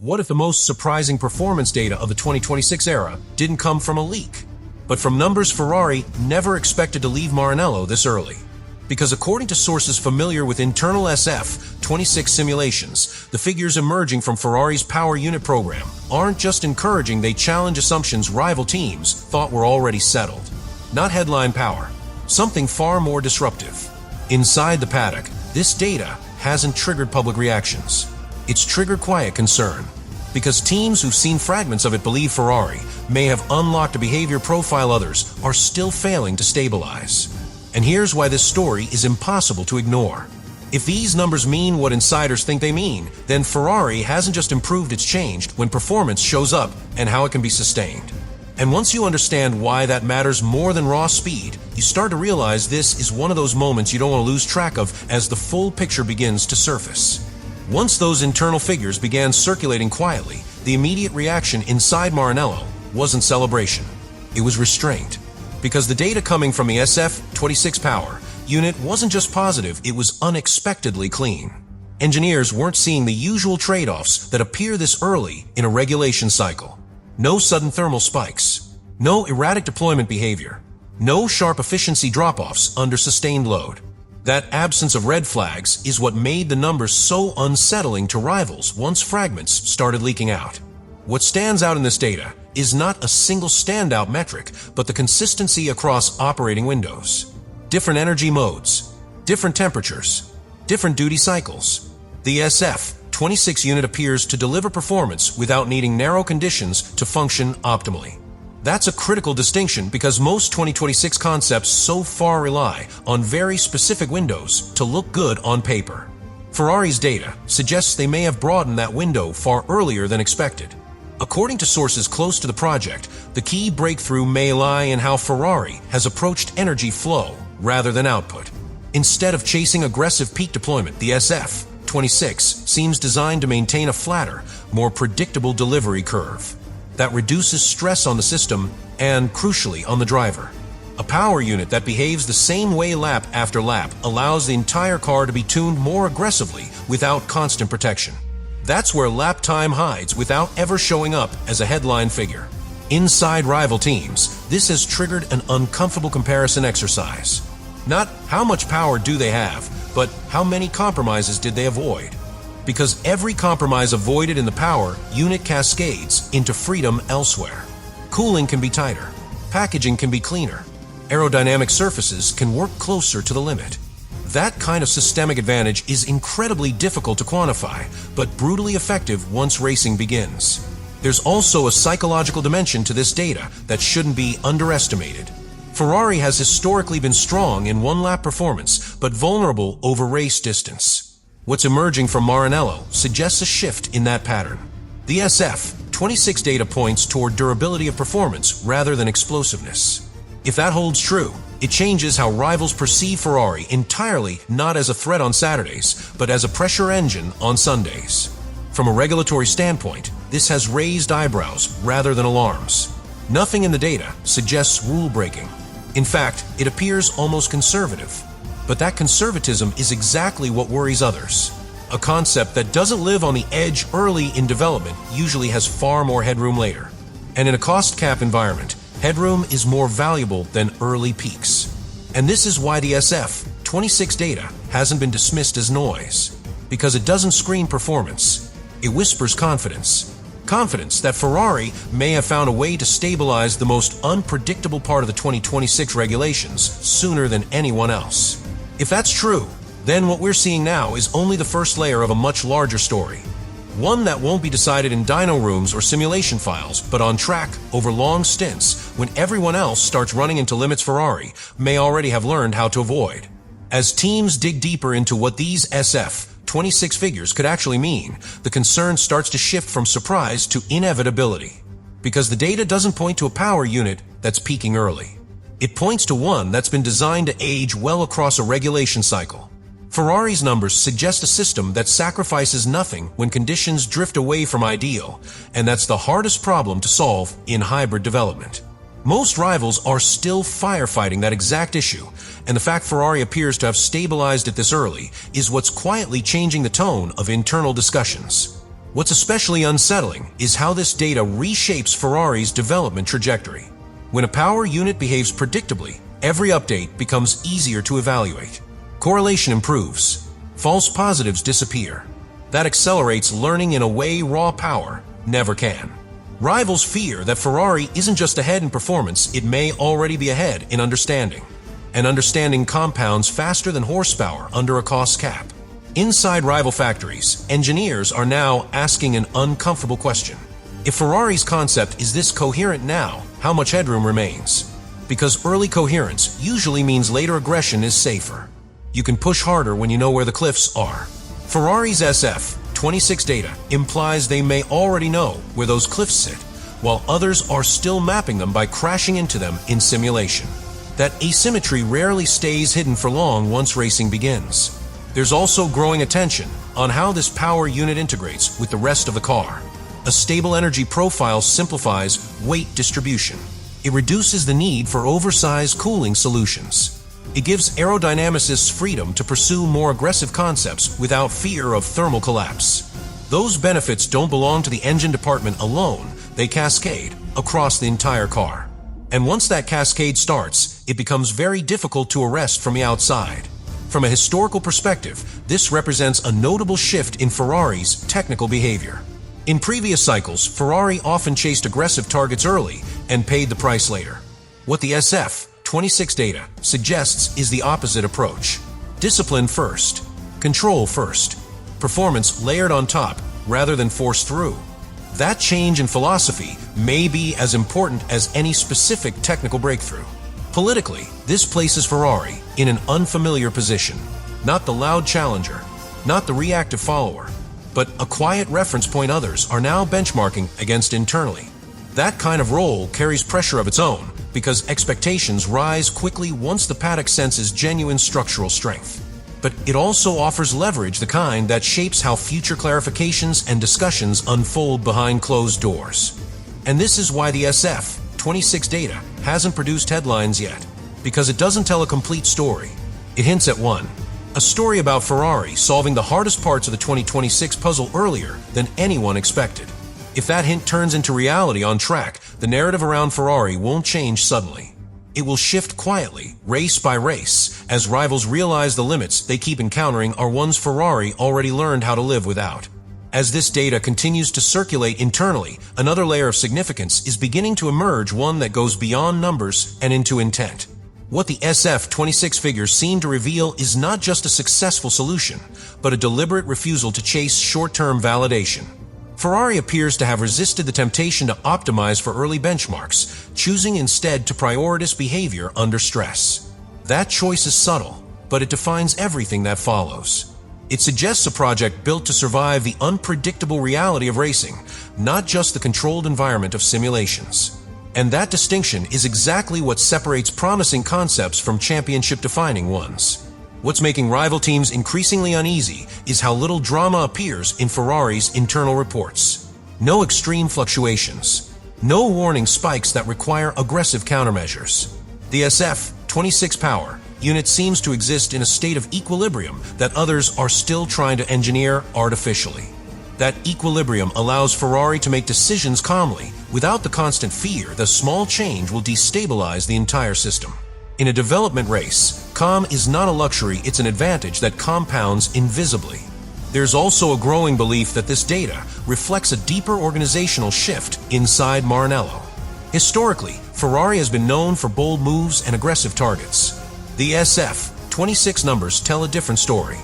What if the most surprising performance data of the 2026 era didn't come from a leak, but from numbers Ferrari never expected to leave Maranello this early? Because according to sources familiar with internal SF-26 simulations, the figures emerging from Ferrari's power unit program aren't just encouraging, they challenge assumptions rival teams thought were already settled. Not headline power, something far more disruptive. Inside the paddock, this data hasn't triggered public reactions. It's triggered quiet concern, because teams who've seen fragments of it believe Ferrari may have unlocked a behavior profile others are still failing to stabilize. And here's why this story is impossible to ignore. If these numbers mean what insiders think they mean, then Ferrari hasn't just improved, it's changed when performance shows up and how it can be sustained. And once you understand why that matters more than raw speed, you start to realize this is one of those moments you don't want to lose track of as the full picture begins to surface. Once those internal figures began circulating quietly, the immediate reaction inside Maranello wasn't celebration. It was restraint. Because the data coming from the SF-26 power unit wasn't just positive, it was unexpectedly clean. Engineers weren't seeing the usual trade-offs that appear this early in a regulation cycle. No sudden thermal spikes, no erratic deployment behavior, no sharp efficiency drop-offs under sustained load. That absence of red flags is what made the numbers so unsettling to rivals once fragments started leaking out. What stands out in this data is not a single standout metric, but the consistency across operating windows. Different energy modes, different temperatures, different duty cycles. The SF-26 unit appears to deliver performance without needing narrow conditions to function optimally. That's a critical distinction because most 2026 concepts so far rely on very specific windows to look good on paper. Ferrari's data suggests they may have broadened that window far earlier than expected. According to sources close to the project, the key breakthrough may lie in how Ferrari has approached energy flow rather than output. Instead of chasing aggressive peak deployment, the SF-26 seems designed to maintain a flatter, more predictable delivery curve that reduces stress on the system and, crucially, on the driver. A power unit that behaves the same way lap after lap allows the entire car to be tuned more aggressively without constant protection. That's where lap time hides without ever showing up as a headline figure. Inside rival teams, this has triggered an uncomfortable comparison exercise. Not how much power do they have, but how many compromises did they avoid? Because every compromise avoided in the power unit cascades into freedom elsewhere. Cooling can be tighter, packaging can be cleaner, aerodynamic surfaces can work closer to the limit. That kind of systemic advantage is incredibly difficult to quantify, but brutally effective once racing begins. There's also a psychological dimension to this data that shouldn't be underestimated. Ferrari has historically been strong in one-lap performance, but vulnerable over race distance. What's emerging from Maranello suggests a shift in that pattern. The SF-26 data points toward durability of performance rather than explosiveness. If that holds true, it changes how rivals perceive Ferrari entirely, not as a threat on Saturdays, but as a pressure engine on Sundays. From a regulatory standpoint, this has raised eyebrows rather than alarms. Nothing in the data suggests rule-breaking. In fact, it appears almost conservative. But that conservatism is exactly what worries others. A concept that doesn't live on the edge early in development usually has far more headroom later. And in a cost cap environment, headroom is more valuable than early peaks. And this is why the SF-26 data hasn't been dismissed as noise. Because it doesn't scream performance. It whispers confidence. Confidence that Ferrari may have found a way to stabilize the most unpredictable part of the 2026 regulations sooner than anyone else. If that's true, then what we're seeing now is only the first layer of a much larger story. One that won't be decided in dyno rooms or simulation files, but on track over long stints when everyone else starts running into limits Ferrari may already have learned how to avoid. As teams dig deeper into what these SF-26 figures could actually mean, the concern starts to shift from surprise to inevitability. Because the data doesn't point to a power unit that's peaking early. It points to one that's been designed to age well across a regulation cycle. Ferrari's numbers suggest a system that sacrifices nothing when conditions drift away from ideal, and that's the hardest problem to solve in hybrid development. Most rivals are still firefighting that exact issue, and the fact Ferrari appears to have stabilized it this early is what's quietly changing the tone of internal discussions. What's especially unsettling is how this data reshapes Ferrari's development trajectory. When a power unit behaves predictably, every update becomes easier to evaluate. Correlation improves. False positives disappear. That accelerates learning in a way raw power never can. Rivals fear that Ferrari isn't just ahead in performance, it may already be ahead in understanding. And understanding compounds faster than horsepower under a cost cap. Inside rival factories, engineers are now asking an uncomfortable question. If Ferrari's concept is this coherent now, how much headroom remains? Because early coherence usually means later aggression is safer. You can push harder when you know where the cliffs are. Ferrari's SF-26 data implies they may already know where those cliffs sit, while others are still mapping them by crashing into them in simulation. That asymmetry rarely stays hidden for long once racing begins. There's also growing attention on how this power unit integrates with the rest of the car. A stable energy profile simplifies weight distribution. It reduces the need for oversized cooling solutions. It gives aerodynamicists freedom to pursue more aggressive concepts without fear of thermal collapse. Those benefits don't belong to the engine department alone, they cascade across the entire car. And once that cascade starts, it becomes very difficult to arrest from the outside. From a historical perspective, this represents a notable shift in Ferrari's technical behavior. In previous cycles, Ferrari often chased aggressive targets early and paid the price later. What the SF-26 data suggests is the opposite approach. Discipline first, control first, performance layered on top rather than forced through. That change in philosophy may be as important as any specific technical breakthrough. Politically, this places Ferrari in an unfamiliar position. Not the loud challenger, not the reactive follower, but a quiet reference point others are now benchmarking against internally. That kind of role carries pressure of its own because expectations rise quickly once the paddock senses genuine structural strength. But it also offers leverage, the kind that shapes how future clarifications and discussions unfold behind closed doors. And this is why the SF-26 data hasn't produced headlines yet, because it doesn't tell a complete story. It hints at one. A story about Ferrari solving the hardest parts of the 2026 puzzle earlier than anyone expected. If that hint turns into reality on track, the narrative around Ferrari won't change suddenly. It will shift quietly, race by race, as rivals realize the limits they keep encountering are ones Ferrari already learned how to live without. As this data continues to circulate internally, another layer of significance is beginning to emerge, one that goes beyond numbers and into intent. What the SF-26 figures seem to reveal is not just a successful solution, but a deliberate refusal to chase short-term validation. Ferrari appears to have resisted the temptation to optimize for early benchmarks, choosing instead to prioritize behavior under stress. That choice is subtle, but it defines everything that follows. It suggests a project built to survive the unpredictable reality of racing, not just the controlled environment of simulations. And that distinction is exactly what separates promising concepts from championship-defining ones. What's making rival teams increasingly uneasy is how little drama appears in Ferrari's internal reports. No extreme fluctuations. No warning spikes that require aggressive countermeasures. The SF-26 power unit seems to exist in a state of equilibrium that others are still trying to engineer artificially. That equilibrium allows Ferrari to make decisions calmly, without the constant fear that small change will destabilize the entire system. In a development race, calm is not a luxury, it's an advantage that compounds invisibly. There's also a growing belief that this data reflects a deeper organizational shift inside Maranello. Historically, Ferrari has been known for bold moves and aggressive targets. The SF-26 numbers tell a different story.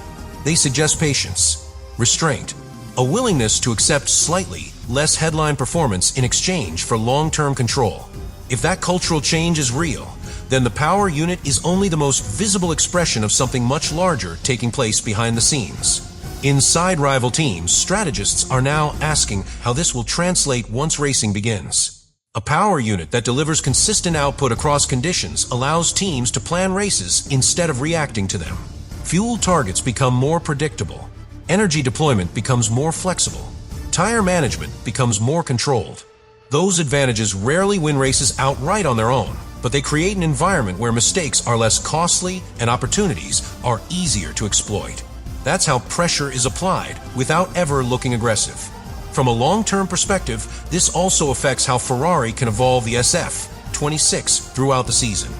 They suggest patience, restraint, a willingness to accept slightly less headline performance in exchange for long-term control. If that cultural change is real, then the power unit is only the most visible expression of something much larger taking place behind the scenes. Inside rival teams, strategists are now asking how this will translate once racing begins. A power unit that delivers consistent output across conditions allows teams to plan races instead of reacting to them. Fuel targets become more predictable. Energy deployment becomes more flexible. Tire management becomes more controlled. Those advantages rarely win races outright on their own, but they create an environment where mistakes are less costly and opportunities are easier to exploit. That's how pressure is applied without ever looking aggressive. From a long-term perspective, this also affects how Ferrari can evolve the SF-26 throughout the season.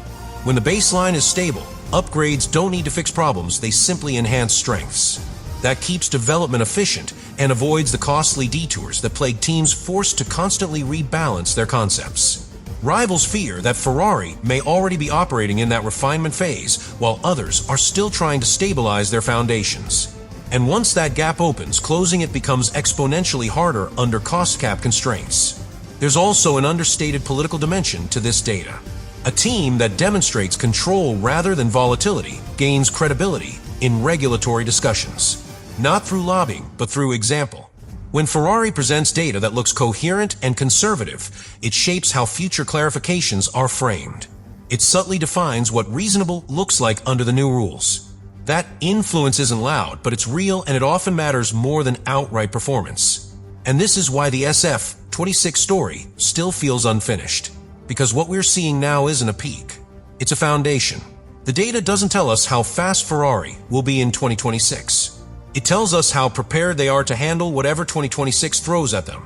When the baseline is stable, upgrades don't need to fix problems, they simply enhance strengths. That keeps development efficient and avoids the costly detours that plague teams forced to constantly rebalance their concepts. Rivals fear that Ferrari may already be operating in that refinement phase, while others are still trying to stabilize their foundations. And once that gap opens, closing it becomes exponentially harder under cost cap constraints. There's also an understated political dimension to this data. A team that demonstrates control rather than volatility gains credibility in regulatory discussions. Not through lobbying, but through example. When Ferrari presents data that looks coherent and conservative, it shapes how future clarifications are framed. It subtly defines what reasonable looks like under the new rules. That influence isn't loud, but it's real, and it often matters more than outright performance. And this is why the SF-26 story still feels unfinished. Because what we're seeing now isn't a peak. It's a foundation. The data doesn't tell us how fast Ferrari will be in 2026. It tells us how prepared they are to handle whatever 2026 throws at them.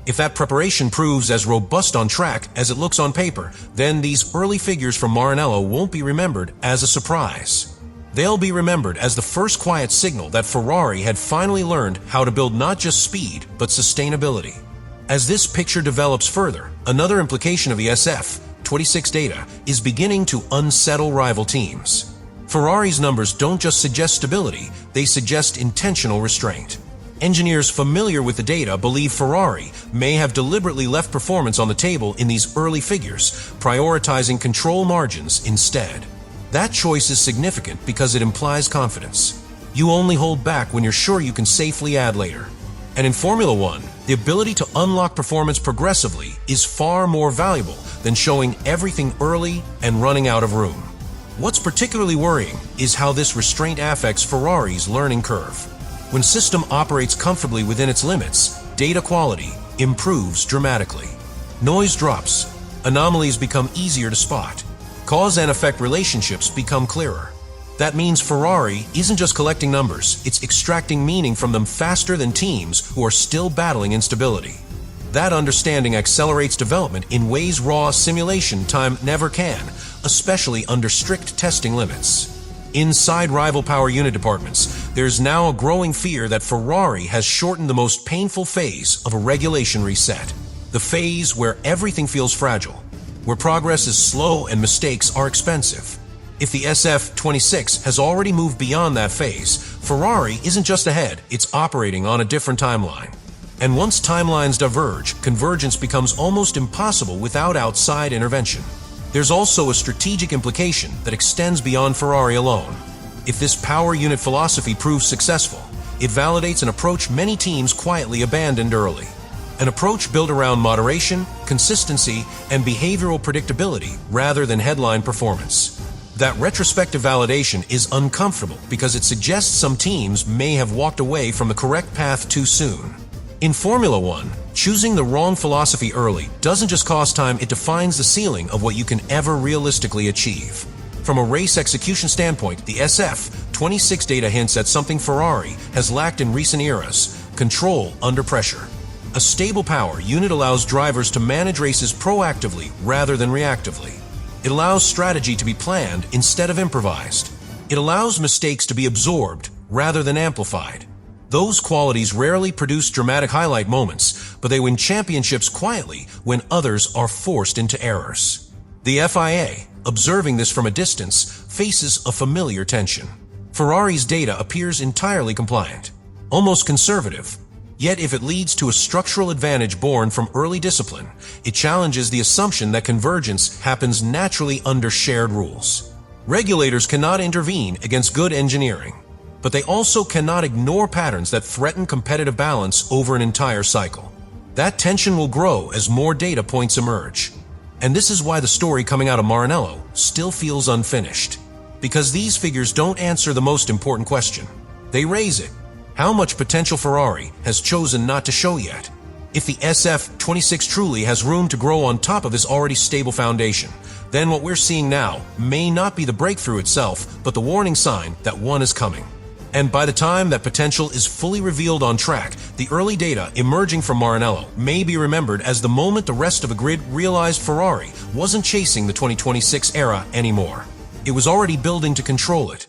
If that preparation proves as robust on track as it looks on paper, then these early figures from Maranello won't be remembered as a surprise. They'll be remembered as the first quiet signal that Ferrari had finally learned how to build not just speed, but sustainability. As this picture develops further, another implication of the SF-26 data is beginning to unsettle rival teams. Ferrari's numbers don't just suggest stability, they suggest intentional restraint. Engineers familiar with the data believe Ferrari may have deliberately left performance on the table in these early figures, prioritizing control margins instead. That choice is significant because it implies confidence. You only hold back when you're sure you can safely add later. And in Formula One, the ability to unlock performance progressively is far more valuable than showing everything early and running out of room. What's particularly worrying is how this restraint affects Ferrari's learning curve. When the system operates comfortably within its limits, data quality improves dramatically. Noise drops, anomalies become easier to spot, cause and effect relationships become clearer. That means Ferrari isn't just collecting numbers, it's extracting meaning from them faster than teams who are still battling instability. That understanding accelerates development in ways raw simulation time never can, especially under strict testing limits. Inside rival power unit departments, there's now a growing fear that Ferrari has shortened the most painful phase of a regulation reset. The phase where everything feels fragile, where progress is slow and mistakes are expensive. If the SF-26 has already moved beyond that phase, Ferrari isn't just ahead, it's operating on a different timeline. And once timelines diverge, convergence becomes almost impossible without outside intervention. There's also a strategic implication that extends beyond Ferrari alone. If this power unit philosophy proves successful, it validates an approach many teams quietly abandoned early. An approach built around moderation, consistency, and behavioral predictability rather than headline performance. That retrospective validation is uncomfortable because it suggests some teams may have walked away from the correct path too soon. In Formula One, choosing the wrong philosophy early doesn't just cost time, it defines the ceiling of what you can ever realistically achieve. From a race execution standpoint, the SF-26 data hints at something Ferrari has lacked in recent eras: control under pressure. A stable power unit allows drivers to manage races proactively rather than reactively. It allows strategy to be planned instead of improvised. It allows mistakes to be absorbed rather than amplified. Those qualities rarely produce dramatic highlight moments, but they win championships quietly when others are forced into errors. The FIA, observing this from a distance, faces a familiar tension. Ferrari's data appears entirely compliant, almost conservative. Yet if it leads to a structural advantage born from early discipline, it challenges the assumption that convergence happens naturally under shared rules. Regulators cannot intervene against good engineering, but they also cannot ignore patterns that threaten competitive balance over an entire cycle. That tension will grow as more data points emerge. And this is why the story coming out of Maranello still feels unfinished. Because these figures don't answer the most important question. They raise it. How much potential Ferrari has chosen not to show yet? If the SF-26 truly has room to grow on top of this already stable foundation, then what we're seeing now may not be the breakthrough itself, but the warning sign that one is coming. And by the time that potential is fully revealed on track, the early data emerging from Maranello may be remembered as the moment the rest of the grid realized Ferrari wasn't chasing the 2026 era anymore. It was already building to control it.